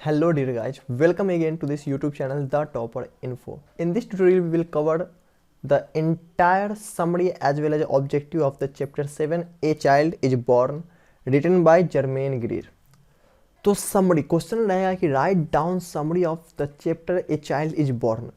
Hello dear guys, welcome again to this YouTube channel The Topper Info. In this tutorial we will cover the entire summary as well as objective of the chapter 7 A Child is Born written by Germaine Greer. तो summary question रहेगा कि write down summary of the chapter A child is born.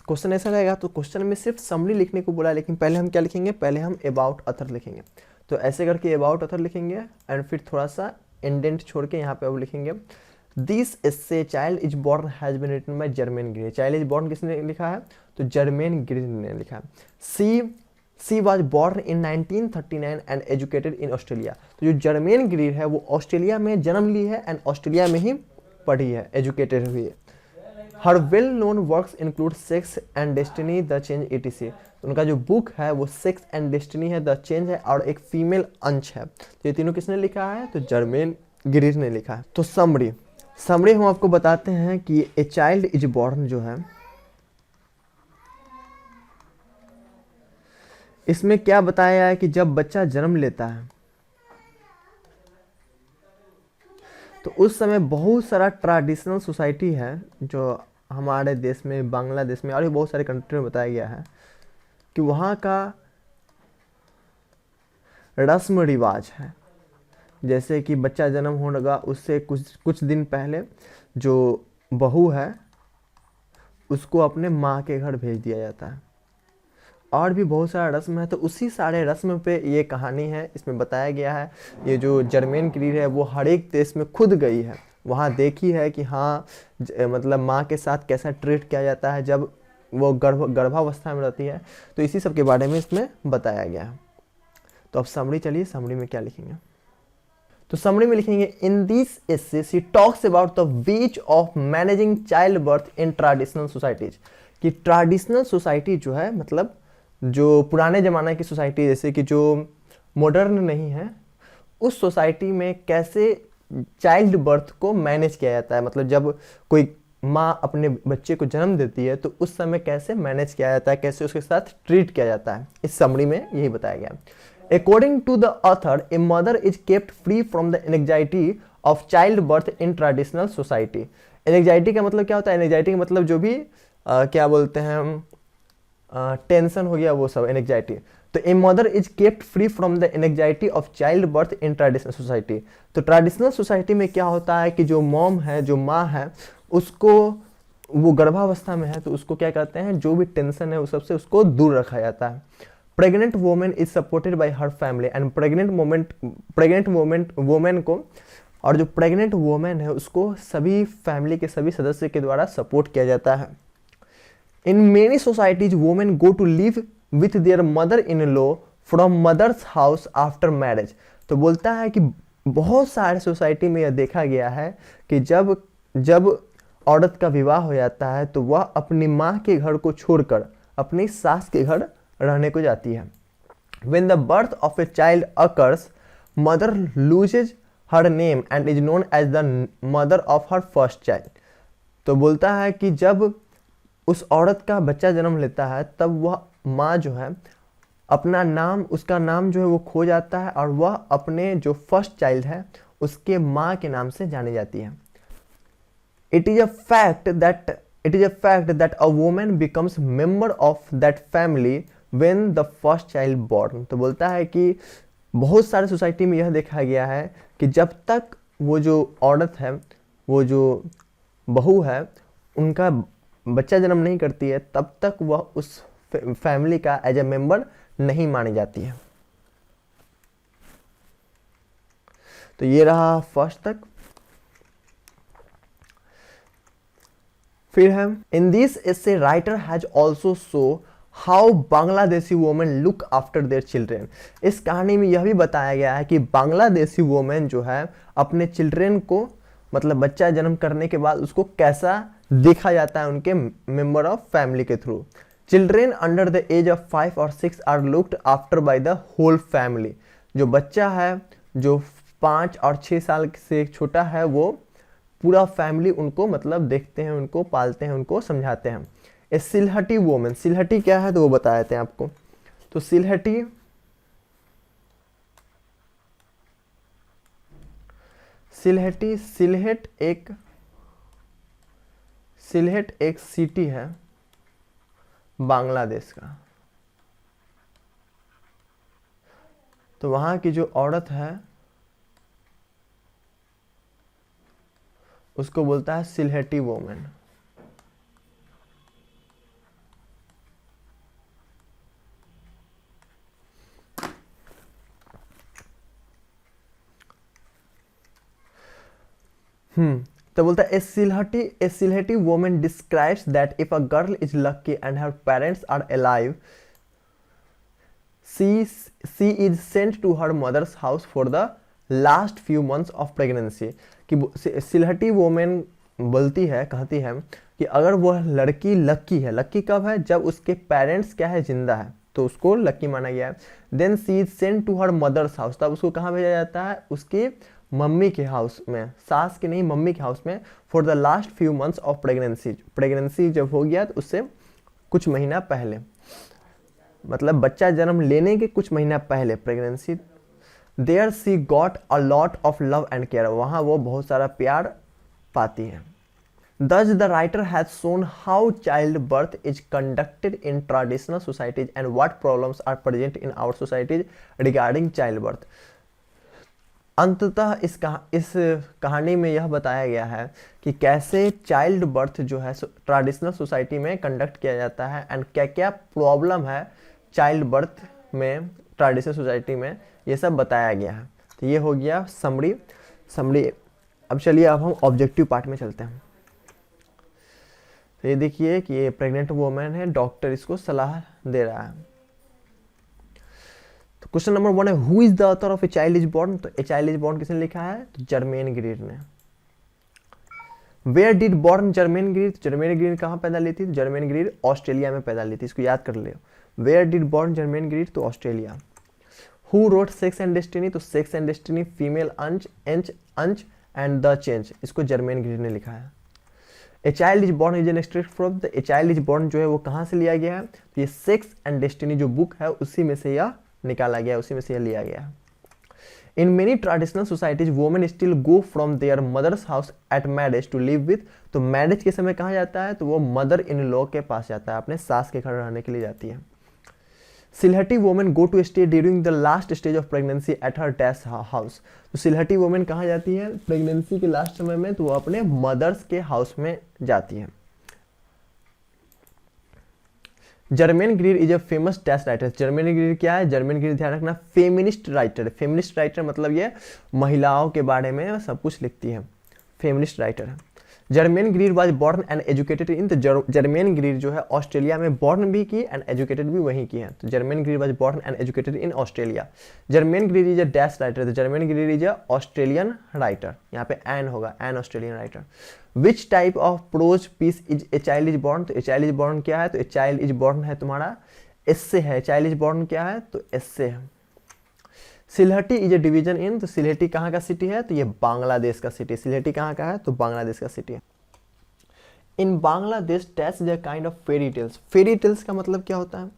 Question ऐसा रहेगा, तो question में सिर्फ summary लिखने को बोला है, लेकिन पहले हम क्या लिखेंगे, पहले हम अबाउट अथर लिखेंगे। तो ऐसे करके अबाउट अथर लिखेंगे एंड फिर थोड़ा सा इंडेंट छोड़ के यहाँ पे अब लिखेंगे this essay child is born has been written by Germaine Greer. Child is born किसने लिखा है, तो जर्मेन ग्रीर ने लिखा है। She was born in 1939 and educated in Australia. तो जो जर्मेन ग्रीर है वो ऑस्ट्रेलिया में जन्म ली है एंड ऑस्ट्रेलिया में ही पढ़ी है, एजुकेटेड हुई है। Her well known works include sex and destiny the change etc। तो उनका जो बुक है वो सेक्स एंड डेस्टिनी है, द चेंज है और एक फीमेल अंश है। तो ये तीनों किसने लिखा है, तो जर्मेन ग्रीर ने लिखा है। तो समरी हम आपको बताते हैं कि ए चाइल्ड इज बॉर्न जो है, इसमें क्या बताया है कि जब बच्चा जन्म लेता है तो उस समय बहुत सारा ट्रेडिशनल सोसाइटी है जो हमारे देश में, बांग्लादेश में और भी बहुत सारे कंट्री में बताया गया है कि वहाँ का रस्म रिवाज है। जैसे कि बच्चा जन्म होगा उससे कुछ दिन पहले जो बहू है उसको अपने माँ के घर भेज दिया जाता है, और भी बहुत सारा रस्म है। तो उसी सारे रस्म पे ये कहानी है, इसमें बताया गया है। ये जो जर्मेन ग्रीर है वो हर एक देश में खुद गई है, वहाँ देखी है कि हाँ मतलब माँ के साथ कैसा ट्रीट किया जाता है जब वो गर्भावस्था में रहती है। तो इसी सब के बारे में इसमें बताया गया है। तो अब समरी, चलिए समरी में क्या लिखेंगे। तो समरी में लिखेंगे in this essay she talks about the ways of managing child birth in traditional societies. कि ट्रेडिशनल सोसाइटी जो है मतलब जो पुराने ज़माने की सोसाइटी, जैसे कि जो मॉडर्न नहीं है, उस सोसाइटी में कैसे चाइल्ड बर्थ को मैनेज किया जाता है। मतलब जब कोई माँ अपने बच्चे को जन्म देती है तो उस समय कैसे मैनेज किया जाता है, कैसे उसके साथ ट्रीट किया जाता है, इस समरी में यही बताया गया। According to the author, a mother is kept free from the anxiety of childbirth in traditional society। Anxiety का मतलब क्या होता है, anxiety का मतलब जो भी क्या बोलते हैं हम, टेंशन हो गया वो सब एनेक्जाइटी। तो a mother is kept free from the anxiety of child birth in traditional society. तो ट्रेडिशनल सोसाइटी में क्या होता है कि जो मॉम है, जो माँ है, उसको वो गर्भावस्था में है तो उसको क्या कहते हैं, जो भी टेंशन है उस सबसे उसको दूर रखा जाता है। Pregnant women is supported by her family and pregnant women को, और जो प्रेग्नेंट वोमेन है उसको सभी फैमिली के सभी सदस्य के द्वारा सपोर्ट किया जाता है। In many societies, women go to live with their mother-in-law from mother's house after marriage। तो बोलता है कि बहुत सारे सोसाइटी में यह देखा गया है कि जब औरत का विवाह हो जाता है तो वह अपनी माँ के घर को छोड़कर अपनी सास के घर रहने को जाती है। When the birth of a child occurs, mother loses her name and is known as the mother of her first child। तो बोलता है कि जब उस औरत का बच्चा जन्म लेता है तब वह माँ जो है अपना नाम, उसका नाम जो है वो खो जाता है और वह अपने जो फर्स्ट चाइल्ड है उसके माँ के नाम से जानी जाती है। It is a fact that a woman becomes member of that family when the first child born. तो बोलता है कि बहुत सारे सोसाइटी में यह देखा गया है कि जब तक वो जो औरत है, वो जो बहू है, उनका बच्चा जन्म नहीं करती है तब तक वह उस फैमिली का एज ए मेंबर नहीं मानी जाती है। तो ये रहा फर्स्ट तक। फिर है इन this essay writer has also show how Bangladeshi women look after their children. इस कहानी में यह भी बताया गया है कि बांग्लादेशी वोमेन जो है अपने चिल्ड्रेन को, मतलब बच्चा जन्म करने के बाद उसको कैसा देखा जाता है उनके मेंबर ऑफ फैमिली के through. Children under the age of 5 और 6 are looked after by the whole family. जो बच्चा है जो 5 और 6 साल से छोटा है वो पूरा फैमिली उनको मतलब देखते हैं, उनको पालते हैं, उनको समझाते हैं। ए सिलहटी वोमेन, सिलहटी क्या है तो वो बता देते हैं आपको। तो सिलहट एक सिलहट एक सिटी है बांग्लादेश का। तो वहाँ की जो औरत है उसको बोलता है सिलहटी वोमेन। तो बोलता है a Sylheti women describes that if a girl is lucky and her parents are alive she is sent to her mother's house for the last few months of pregnancy. कि सिलहटी वोमेन बोलती है, कहती है कि अगर वह लड़की लकी है, लकी कब है, जब उसके पेरेंट्स क्या है, जिंदा है, तो उसको लकी माना गया है। Then she is sent to her mother's house, तब उसको कहाँ भेजा जाता है, उसके मम्मी के हाउस में, सास के नहीं मम्मी के हाउस में, for the last few months of pregnancy. Pregnancy जब हो गया तो उससे कुछ महीना पहले, मतलब बच्चा जन्म लेने के कुछ महीना पहले pregnancy. There she got a lot of love and care, वहाँ वो बहुत सारा प्यार पाती है। Thus the writer has shown how childbirth is conducted in traditional societies and what problems are present in our societies regarding childbirth. अंततः इस कहानी में यह बताया गया है कि कैसे चाइल्ड बर्थ जो है ट्रेडिशनल सोसाइटी में कंडक्ट किया जाता है एंड क्या क्या प्रॉब्लम है चाइल्ड बर्थ में ट्रेडिशनल सोसाइटी में, ये सब बताया गया है। तो ये हो गया समरी। अब चलिए अब हम ऑब्जेक्टिव पार्ट में चलते हैं। तो ये देखिए कि ये प्रेग्नेंट वुमेन है, डॉक्टर इसको सलाह दे रहा है। तो क्वेश्चन नंबर 1 है who is the author of a child is born. तो ए चाइल्ड इज बॉर्न किसने लिखा है, तो जर्मेन ग्रीर ने। Where did born Germaine Greer, तो जर्मेन ग्रीर कहाँ पैदा ली थी, तो जर्मेन ग्रीर ऑस्ट्रेलिया में पैदा ली थी, इसको याद कर ले। Where did born Germaine Greer, तो Australia. Who wrote sex and destiny, तो sex and destiny female eunuch and the change, इसको जर्मेन ग्रीर ने लिखा है। A child is born is an extract from, a child is born जो है वो कहाँ से लिया गया है, तो ये सेक्स एंड डेस्टिनी जो बुक है उसी में से यह निकाला गया, उसी में से यह लिया गया है। In many traditional societies women still go from their mother's house at marriage to live with, तो मैरिज के समय कहाँ जाता है, तो वो मदर इन लॉ के पास जाता है, अपने सास के घर रहने के लिए जाती है। Sylheti women go to stay during the last stage of pregnancy at her dash house, तो सिलहटी वुमेन कहाँ जाती है प्रेगनेंसी के लास्ट समय में, तो वो अपने मदर्स के हाउस में जाती है। Germaine Greer is a famous dash writer, Germaine Greer क्या है, जर्मेन ग्रीर ध्यान रखना फेमिनिस्ट राइटर, फेमिनिस्ट राइटर मतलब ये महिलाओं के बारे में सब कुछ लिखती है, फेमिनिस्ट राइटर है। Germaine Greer was born and educated in, तो जर्मेन ग्रीर जो है ऑस्ट्रेलिया में बॉर्न भी की एंड एजुकेटेड भी वहीं की है, तो Germaine Greer was born and educated in Australia. Germaine Greer is a dash writer, तो Germaine Greer is a Australian writer, यहाँ पे एन होगा, an Australian writer. Which type of prose piece is a child is born, तो a child is born क्या है, तो a child is born है तुम्हारा एस्से है, चाइल्ड इज बॉर्न क्या है, तो एस्से है। Sylheti is A division in, तो सिलहटी कहाँ का सिटी है, तो ये बांग्लादेश का सिटी, सिलहटी कहाँ का है, तो बांग्लादेश का सिटी है। In Bangladesh dash is a kind of fairy tales, fairy tales का मतलब क्या होता है,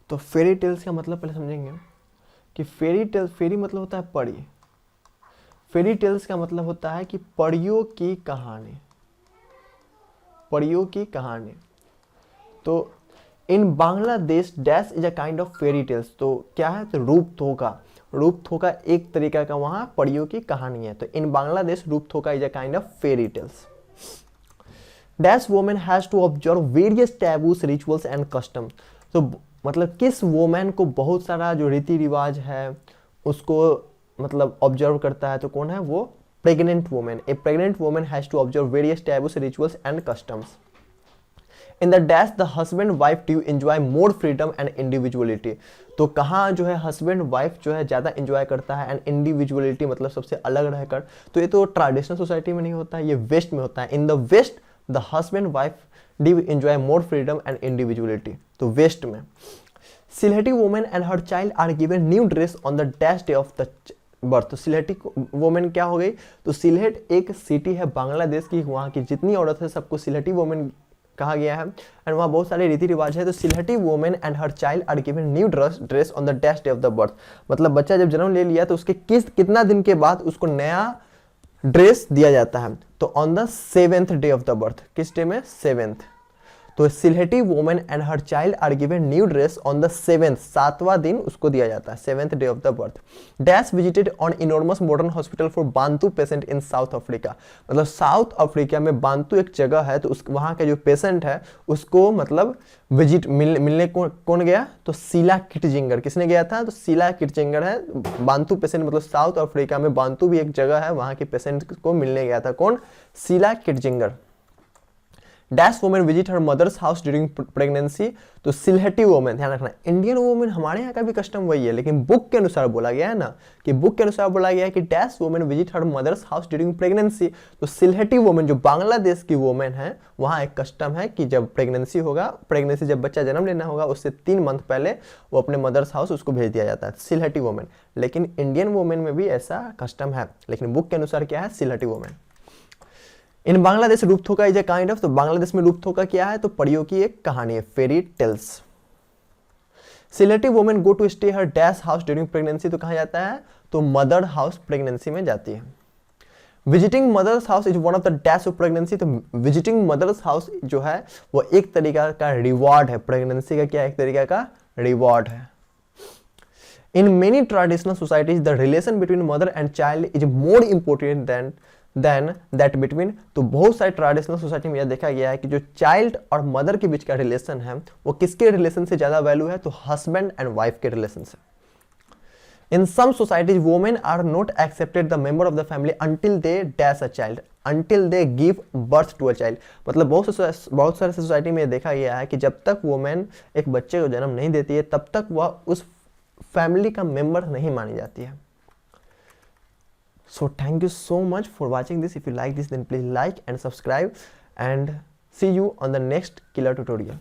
तो फेरी टेल्स का मतलब पहले समझेंगे कि फेरी टेल्स, फेरी मतलब होता है परी, फेरी टेल्स का मतलब होता है कि परियों की कहानी, परियों की कहानी। तो in Bangladesh dash is a kind of fairy tales, तो क्या है, तो रूपथोका, रूपथोका एक तरीका का वहां परियों की कहानी है, तो in Bangladesh Rupthoka is a kind of fairy tales. Dash women has to observe various taboos rituals and custom, तो मतलब किस वोमेन को बहुत सारा जो रीति रिवाज है उसको मतलब ऑब्जर्व करता है, तो कौन है वो, pregnant women. A pregnant women has to observe various taboos rituals and customs. In the dash the husband wife to enjoy more freedom and individuality, तो कहाँ जो है हस्बैंड वाइफ जो है ज़्यादा एंजॉय करता है एंड इंडिविजुअलिटी मतलब सबसे अलग रहकर, तो ये तो ट्रेडिशनल सोसाइटी में नहीं होता है, ये वेस्ट में होता है। In the west the husband wife do enjoy more freedom and individuality, तो वेस्ट में। Sylheti women and her child are given new dress on the dash day of the birth, तो सिलहटी वुमेन क्या हो गई, तो सिलहट एक सिटी है बांग्लादेश की, वहाँ की जितनी औरत है सबको सिलहटी वुमेन कहा गया है एंड वहाँ बहुत सारे रीति रिवाज है। तो Sylheti women and her child are given new dress on the dash day of the birth, मतलब बच्चा जब जन्म ले लिया तो उसके कितना दिन के बाद उसको नया ड्रेस दिया जाता है। तो on the 7th day of the birth, किस डे में? 7th। तो Sylheti women and her child are given new dress on the 7th, 7वां दिन उसको दिया जाता है, 7th day of the birth. Dash visited on enormous modern hospital for Bantu patient in South Africa. मतलब साउथ अफ्रीका में बांतु एक जगह है, तो उस वहाँ का जो पेशेंट है उसको मतलब विजिट मिलने कौन गया? तो शीला किटजिंगर। किसने गया था? तो शीला किटजिंगर है। बांतु पेशेंट मतलब साउथ अफ्रीका में बांतु भी एक जगह है, वहाँ के पेशेंट को मिलने गया था। कौन? Sheila Kitzinger. Dash women visit her mother's house during pregnancy. तो सिलहटी वुमेन, ध्यान रखना, इंडियन वुमेन हमारे यहाँ का भी कस्टम वही है, लेकिन बुक के अनुसार बोला गया है ना, कि बुक के अनुसार बोला गया है कि dash women visit her mother's house during pregnancy. तो सिलहटी वुमेन जो बांग्लादेश की वुमेन है, वहाँ एक कस्टम है कि जब प्रेगनेंसी होगा, प्रेगनेंसी जब बच्चा जन्म लेना होगा उससे 3 मंथ पहले वो अपने मदर्स हाउस उसको भेज दिया जाता है, सिलहटी वुमेन। लेकिन इंडियन वुमेन में भी ऐसा कस्टम है, लेकिन बुक के अनुसार क्या है? Sylheti women. In Bangladesh Rupthoka is a kind of. तो बांग्लादेश में रूपथोका क्या है? तो परियों की एक कहानी है, fairy tales. Sylheti women go to stay her dash house during pregnancy. तो कहाँ जाता है? तो मदर हाउस प्रेगनेंसी में जाती है। Visiting mother's house is one of the dash of pregnancy. तो विजिटिंग मदर्स हाउस जो है वो एक तरीका का रिवॉर्ड है, प्रेगनेंसी का क्या? एक तरीका का रिवॉर्ड है। In many traditional societies the relation between mother and child is more important than that between. तो बहुत सारे ट्रेडिशनल सोसाइटी में यह देखा गया है कि जो चाइल्ड और मदर के बीच का रिलेशन है वो किसके रिलेशन से ज्यादा वैल्यू है? तो हस्बैंड एंड वाइफ के रिलेशन से। In some societies women are not accepted the member of the family until they dash a child, until they give birth to a child. मतलब बहुत सारे सोसाइटी में देखा गया है कि जब तक वुमेन एक बच्चे को जन्म नहीं देती है तब तक वह उस फैमिली का मेंबर नहीं मानी जाती है। So thank you so much for watching this. If you like this, then please like and subscribe, and see you on the next killer tutorial.